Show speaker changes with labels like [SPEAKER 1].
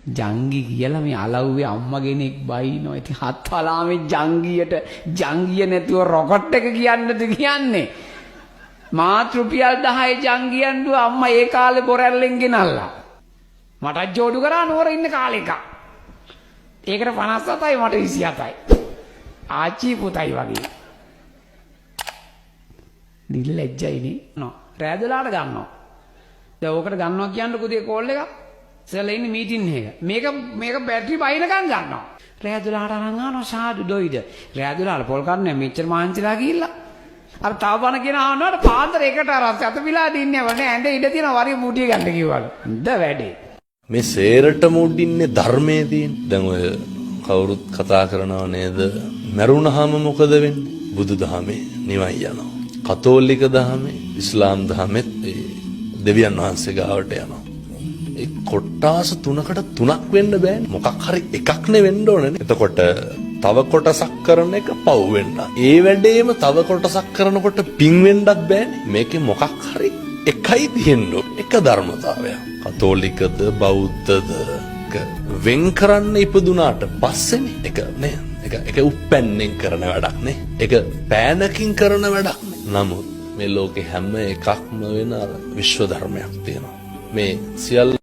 [SPEAKER 1] ජංගි කියලා මේ අලව්වේ අම්මා කෙනෙක් බයිනවා. ඉතින් හත් වලාමේ ජංගිය නැතුව රොකට් එක කියන්නද කියන්නේ. මාත් රුපියල් 10 ජංගියන් දුව අම්මා ඒ කාලේ බොරැල්ලෙන් ගෙනල්ලා. මටත් ජෝඩු කරා නෝර ඉන්න කාලෙක. ඒකට 57යි මට 27යි. ආච්චි පුතයි වගේ. නිල් ලැජ්ජයිනේ. නෝ රෑදලාට ගන්නවා. දැන් ඕකට ගන්නවා කියන්නේ කුදේ කෝල් එකක්. සෙල්ලා ඉන්නේ මීටින් එක. මේක බැටරි බයිනකම් ගන්නවා. රෑදලාට අරන් ආනවා සාදු දොයිද. රෑදලාට පොල් කන්නේ මෙච්චර මාංචිලා ගිහිල්ලා. අර තාවබන කියන ආනවට පාන්දර එකට අර අත විලා දින්නේ නැහැ. ඇඳ ඉඳ තියෙන වරිය මුටිය ගන්න කිව්වලු. හොඳ වැඩේ.
[SPEAKER 2] මේ සේරට මුඩින්නේ ධර්මයේ තියෙන. දැන් ඔය කවුරුත් කතා කරනව නේද? මරුණාම මොකද වෙන්නේ? බුදුදහමේ නිවන් යනවා. කතෝලික දහමේ, ඉස්ලාම් දහමෙත් දෙවියන් වහන්සේ ගාවට යනවා. ඒ කොටාස තුනක් වෙන්න බෑනේ. මොකක් හරි එකක් නේ වෙන්න ඕනේ. එතකොට තව කොටසක් කරන එක පව් වෙන්න. ඒ වැඩේම තව කොටසක් කරනකොට පින් වෙන්නත් බෑනේ. මේකේ මොකක් හරි එකයි තියෙන්න එක ධර්මතාවයක්. කතෝලිකද බෞද්ධද වෙන් කරන්න ඉපදුනාට පස්සේනේ එක නේ. එක උප්පැන්නෙන් කරන වැඩක් නේ. එක පෑනකින් කරන වැඩක් නේ. නමුත් මේ ලෝකේ හැම එකක්ම වෙන විශ්ව ධර්මයක් තියෙනවා. මේ සියල්ල